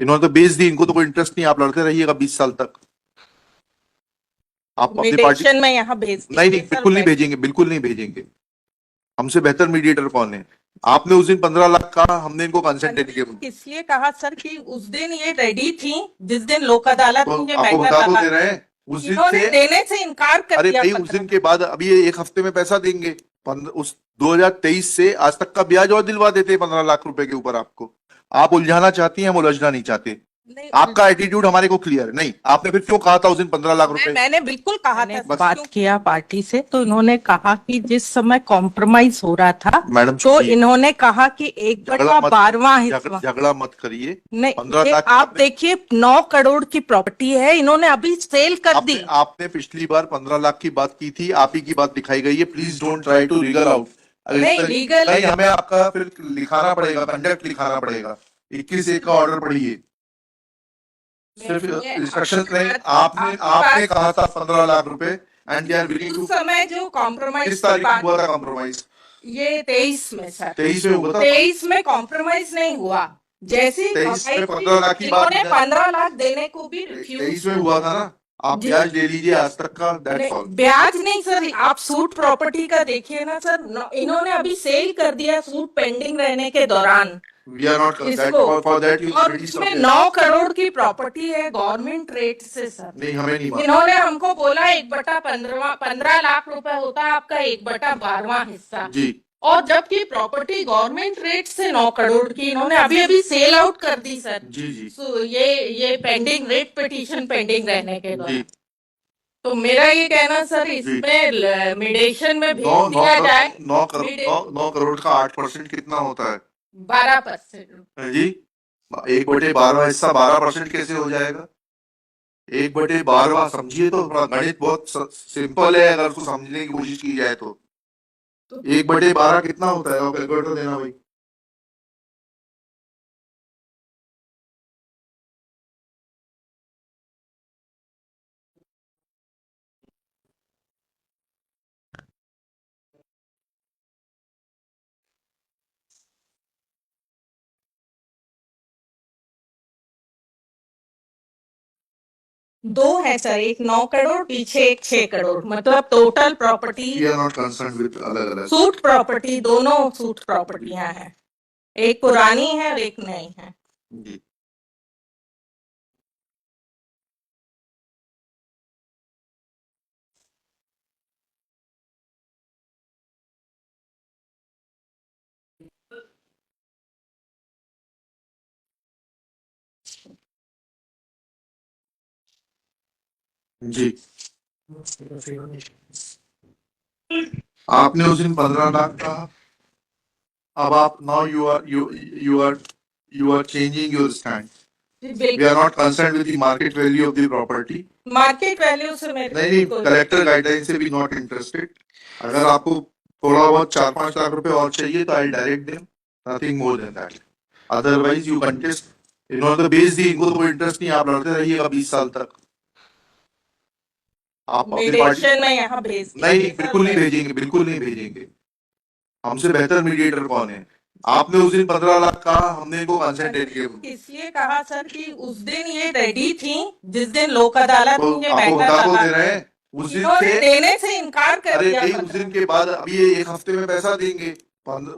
इन्होंने तो बेच दी, इनको तो कोई इंटरेस्ट नहीं, आप लड़ते रहिएगा 20 साल तक। आप अपनी पार्टी मीडिएशन में यहाँ भेज नहीं दीजिए नहीं, सर, बिल्कुल नहीं भेजेंगे, बिल्कुल नहीं भेजेंगे। हमसे बेहतर मीडिएटर कौन है? आपने उस दिन 15 लाख कहा, हमने इनको कंसेंट देने के इसलिए कहा सर कि उस दिन ये रेडी थी, जिस दिन लोक अदालत तो मुझे आपको मैटर बता तो लगा, दे रहे हैं उस दिन इन्होंने से। देने से इनकार कर अरे दिया भाई, उस दिन के बाद अभी ये एक हफ्ते में पैसा देंगे। उस 2023 से आज तक का ब्याज और दिलवा देते 15 लाख रुपए के ऊपर आपको। आप उलझाना चाहती हैं, हम उलझना नहीं चाहते। नहीं, आपका एटीट्यूड हमारे को क्लियर है नहीं। आपने फिर क्यों कहा था उस दिन 15 लाख रुपए? मैंने बिल्कुल कहा था, बस। बात किया पार्टी से, तो इन्होंने कहा कि जिस समय कॉम्प्रोमाइज हो रहा था मैडम तो इन्होंने कहा कि 1/12वां हिस्सा। झगड़ा मत करिए। नहीं, 15 ये लाख आप देखिए 9 करोड़ की प्रॉपर्टी है, इन्होंने अभी सेल कर दी। आपने पिछली बार 15 लाख की बात की थी, आप ही की बात दिखाई गई है। Please don't try to legal out. नहीं, लीगल नहीं, हमें आपका फिर लिखाना पड़ेगा, कंडक्ट लिखाना पड़ेगा। 21(1) का ऑर्डर पढ़िए। सिर्फ इंस्ट्रक्शन नहीं, आपने कहा था 15 लाख रुपए and they are willing to. उस समय जो कॉम्प्रोमाइज किस तारीख को हुआ था कॉम्प्रोमाइज? ये 23 में सर, 23 में हुआ था। 23 में कॉम्प्रोमाइज नहीं हुआ। जैसे 23 में 15 लाख की बात, इन्होंने 15 लाख देने को भी 23 में हुआ था ना। आप ब्याज ले लीजिए आज तक का, दैट्स ऑल। ब्याज नहीं सर, आप सूट प्रॉपर्टी का देखिए ना सर, इन्होंने अभी सेल कर दिया सूट पेंडिंग रहने के दौरान। We are not इसको for that you और already इसमें submitted. 9 करोड़ की प्रॉपर्टी है गवर्नमेंट रेट से सर। नहीं, हमें नहीं मालूम। इन्होंने हमको बोला 1/15 लाख रुपए होता है आपका 1/12वां हिस्सा जी। और जबकि प्रॉपर्टी गवर्नमेंट रेट से 9 करोड़ की इन्होंने अभी अभी सेल आउट कर दी सर। जी जी। ये पेंडिंग रेट पिटीशन पेंडिंग रहने के जी। दौरान। तो मेरा ये कहना सर, इसमें मीडिएशन में भेज दिया जाए। 9 करोड़ का 8% कितना होता है? 12%। जी। 1/12 हिस्सा 12% कैसे हो जाएगा? 1/12 समझिए तो, थोड़ा गणित बहुत सिंपल है अगर उसको समझने की कोशिश की जाए तो। 1/12 कितना होता है? कैलकुलेटर देना भाई। दो है सर, एक 9 करोड़ पीछे एक 6 करोड़, मतलब total property We are not concerned with अलग-अलग। सूट प्रॉपर्टी, दोनों सूट प्रॉपर्टियां हैं, एक पुरानी है और एक नई है। जी। जी। आपने उस दिन 15 लाख कहा, अब आप now you are changing your stand. We are not concerned with the market value of the property. Market value से मेरे नहीं, कलेक्टर गाइडलाइन से भी नॉट इंटरेस्टेड। अगर आपको थोड़ा बहुत 4-5 लाख रुपए और चाहिए तो I direct them, nothing more than that. Otherwise you contest. इन्होंने तो बेच दी, इनको तो कोई इंटरेस्ट नहीं, आप लड़ते रहिएगा 20 साल तक। आप अपनी पार्टी में यहाँ भेज नहीं, बिल्कुल नहीं भेजेंगे, बिल्कुल नहीं भेजेंगे। हमसे बेहतर मीडिएटर कौन है? आपने उस दिन 15 लाख कहा, हमने इनको कंसेंट दे दिया। इसलिए कहा सर कि उस दिन ये रेडी थी, जिस दिन लोक अदालत मुझे आपको मैटर बता तो लगा, दे रहे हैं उस दिन इन्होंने से। देने से इनकार कर अरे दिया। भाई, उस दिन के बाद अभी ये एक हफ्ते में पैसा देंगे।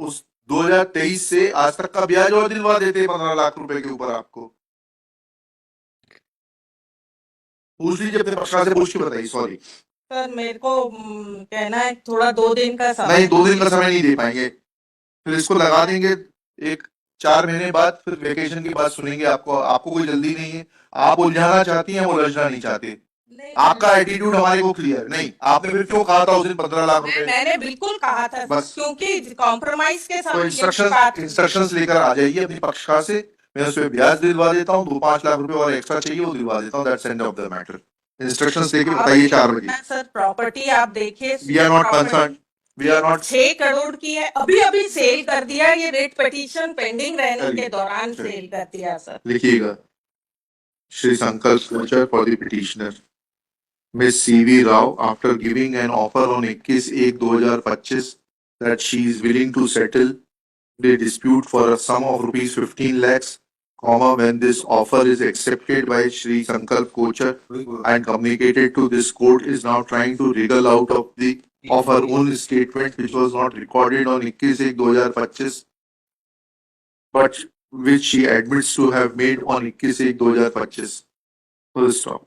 उस 2023 से आज तक का ब्याज और दिलवा देते 15 लाख रुपए के ऊपर आपको। पूछ लीजिए अपने पक्षकार से, पूछ के बताइए। सॉरी सर, मेरे को कहना है थोड़ा 2 दिन का समय। नहीं, 2 दिन का समय नहीं दे पाएंगे। फिर इसको लगा देंगे एक 4 महीने बाद, फिर वेकेशन के बाद सुनेंगे आपको कोई जल्दी नहीं है। आप उलझाना चाहती हैं, हम उलझना नहीं चाहते। आपका एटीट्यूड हमारे को क्लियर नहीं। आपने फिर क्यों कहा था उस दिन 15 लाख रुपए? मैंने बिल्कुल कहा था बस, क्योंकि कॉम्प्रोमाइज के साथ इंस्ट्रक्शंस लेकर आ जाइए अपनी पक्षकार से। मैं उसपे ब्याज दिलवा देता हूँ, 2-5 लाख रुपए और एक्स्ट्रा चाहिए वो दिलवा देता हूँ। That's end of the matter. Instructions लेके बताइए 4 बजे। सर, प्रॉपर्टी आप देखिए, we are not concern, we are not. 6 crore की है, अभी अभी सेल कर दिया, ये रेट पिटीशन पेंडिंग रहने के दौरान सेल कर दिया सर। लिखिएगा, Shri Sankalp Kochar for the petitioner Miss C.V. Rao, after giving an offer on 21/1/2025 that she is willing to settle the dispute for a sum of rupees 15 lakhs, comma, when this offer is accepted by Shri Sankalp Kochar and communicated to this court, is now trying to wriggle out of her own statement, which was not recorded on 21/1/2025, but which she admits to have made on 21/1/2025. Full stop.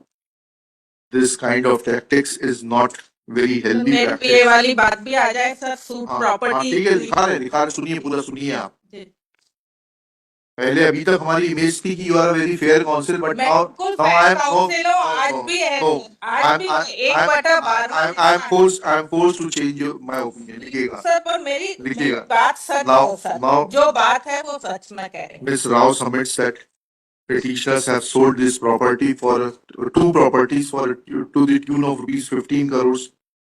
This kind of tactics is not very healthy मेरी practice. ये वाली बात भी आ जाए sir, suit हाँ, property ठीक है, दिखा रहे, सुनिए, पूरा सुनिए आप। पहले अभी तक हमारी इमेज थी कि you are very fair counsel, but now I am आज भी है, आज भी 1/12 I am force to change my opinion. लिखिएगा सर, पर मेरी लिखिएगा। बात सच है सर, जो बात है वो सच में कह रही हूँ। Ms. Rao submits that petitioners have sold this property for two properties for to the tune of rupees 15 crores,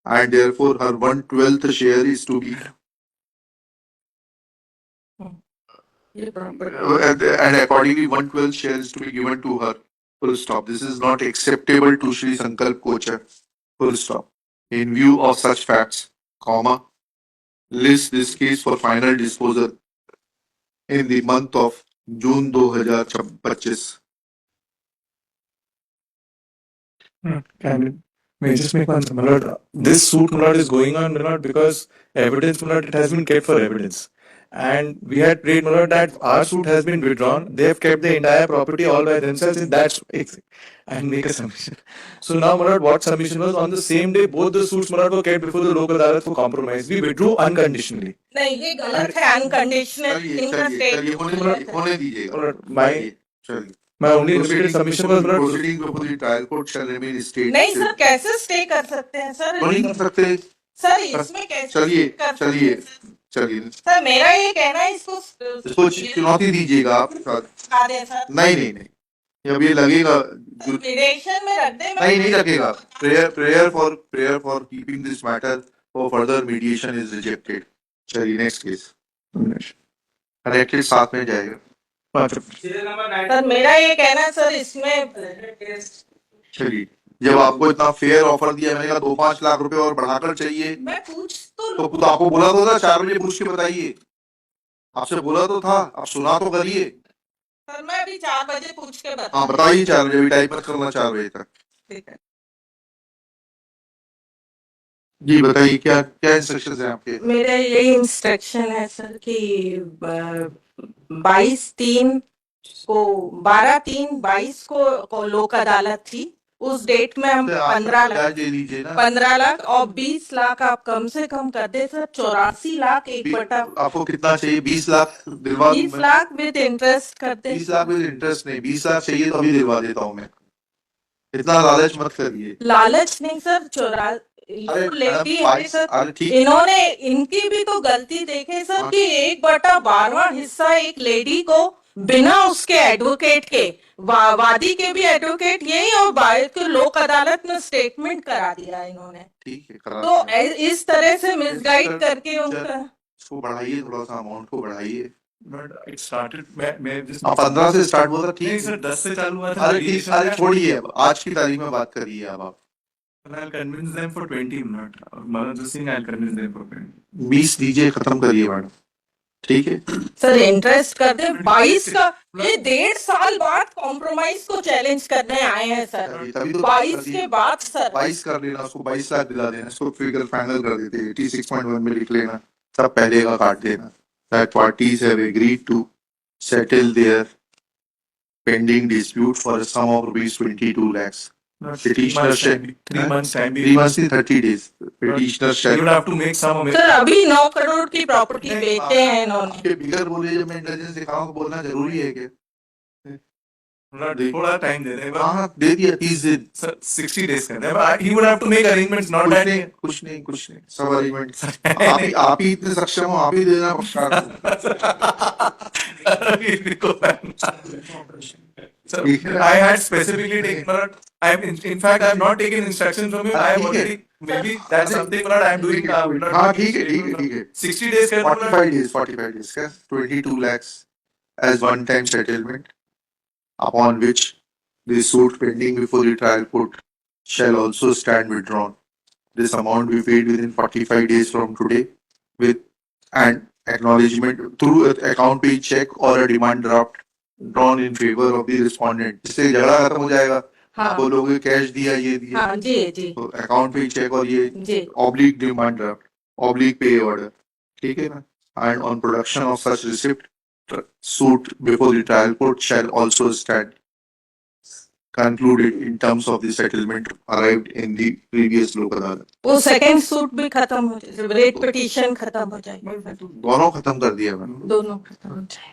and therefore her 1/12 share is to be and accordingly 1/12 share is to be given to her. Full stop. This is not acceptable to Shri Sankalp Kochar. Full stop. In view of such facts, comma, list this case for final disposal in the month of June 2025. May I just make one comment? My lord, this suit, my lord, is going on, my lord, because evidence, my lord, it has been kept for evidence. And we had prayed, my lord, that our suit has been withdrawn. They have kept the entire property all by themselves in that and make a submission. So now, my lord, what submission was on the same day, both the suits, my lord, were kept before the local adalat for compromise. We withdrew unconditionally. नहीं, ये गलत है, unconditional इनका statement होने दीजिएगा। My lord, my only immediate submission was, my lord, proceeding before the trial court shall remain stayed. नहीं sir, कैसे stay कर सकते हैं सर? नहीं कर सकते सर, इसमें कैसे चलिए stay कर चलिए सकते हैं? चलिए सर, मेरा ये कहना है, इसको चुनौती दीजिएगा आप। दिखा दें सर। नहीं अब ये लगेगा मीडिएशन में रख दे। नहीं रखेगा। prayer for keeping this matter for further mediation is rejected. चलिए नेक्स्ट केस कनेक्टेड साथ में जाएगा। सर, मेरा ये कहना है सर, इसमें चलिए, जब आपको इतना फेयर ऑफर दिया, मैंने कहा 2-5 लाख रुपए और बढ़ाकर चाहिए, मैं पूछ तो आपको बोला तो था 4 बजे पूछ के बताइए। आपसे बोला तो था, आप सुना तो करिए। सर, मैं अभी 4 बजे पूछ के हाँ बताइए, 4 बजे, टाइप मत करना 4 बजे तक। ठीक है जी बताइए, क्या क्या इंस्ट्रक्शंस हैं आपके? मेरे यही इंस्ट्रक्शन है सर कि 22/3 को 12/3/22 को लोक अदालत थी। उस डेट में हम 15 दे दीजिए ना। 15 लाख और 20 लाख आप कम से कम कर दे सर। 84 लाख 1/। आपको कितना चाहिए? 20 लाख दिलवा दूं 20 मैं? लाख विद इंटरेस्ट कर दे। 20 लाख विद इंटरेस्ट नहीं, 20 लाख चाहिए तो अभी दिलवा देता हूँ मैं। इतना लालच मत करिए। लालच नहीं सर, लेती है सर। इन्होंने इनकी भी तो गलती देखे सर कि 1/12 हिस्सा एक लेडी को बिना उसके एडवोकेट के, वादी के भी एडवोकेट यही और बाहर के लोक अदालत में स्टेटमेंट करा दिया इन्होंने। ठीक है, करा तो दिया। इस तरह से मिसगाइड करके उनका इसको बढ़ाइए, थोड़ा सा अमाउंट को बढ़ाइए। it started, मैं just 15 से स्टार्ट हुआ था, ठीक नहीं है सर, 10 से चालू हुआ था। अरे छोड़िए, अब आज की तारीख में बात करिए। अब आप I'll convince them for 20 minutes. Manoj Singh, I'll convince them for 20. 20 दीजिए, खत्म करिए मैडम, ठीक है। सर इंटरेस्ट कर दे 22 का। ये 1.5 साल बाद कॉम्प्रोमाइज को चैलेंज करने आए हैं सर। तभी तो 22 के बाद सर 22 कर लेना, उसको 22 लाख दिला देना, इसको फिगर फाइनल कर देते, 86.1 में लिख लेना, सब पहले का काट देना। That parties have agreed to settle their pending dispute for a sum of rupees 22 lakhs. Petitioner shall 3 months time. 3 months in 30 days. Petitioner You shall would have to make some. Sir अभी 9 करोड़ की property बेचे हैं इन्होंने। आपके बिगर बोलिए, जब मैं intelligence दिखाऊं तो बोलना जरूरी है क्या? थोड़ा टाइम दे दें। हाँ दे दिया, 30 दिन। Sir, 60 days कर दें। He would have to make arrangements, not that. कुछ नहीं सब अरेंजमेंट आप ही इतने सक्षम हो, आप ही देना Sir, I had specifically taken. In fact, I have not taken instructions from him. I have already. Maybe that's something I am doing. हाँ ठीक है 60 days. 45 days. 22 lakhs as one-time settlement, upon which the suit pending before the trial court shall also stand withdrawn. This amount be paid within 45 days from today, with an acknowledgement through an account pay check or a demand draft drawn in favor of the respondent, जिससे झगड़ा खत्म हो जाएगा। हाँ। आप बोलोगे cash दिया, ये दिया, हाँ जी जी तो अकाउंट पे चेक, और ये G oblique demand draft, oblique पे ऑर्डर, ठीक है ना। And on production of such receipt, suit before the trial court shall also stand concluded in terms of the settlement arrived in the previous लोक अदालत। वो second suit भी खत्म हो जाए, रेट पिटीशन खत्म हो जाए, दोनों खत्म कर दिया मैंने। दोनों खत्म हो जाए।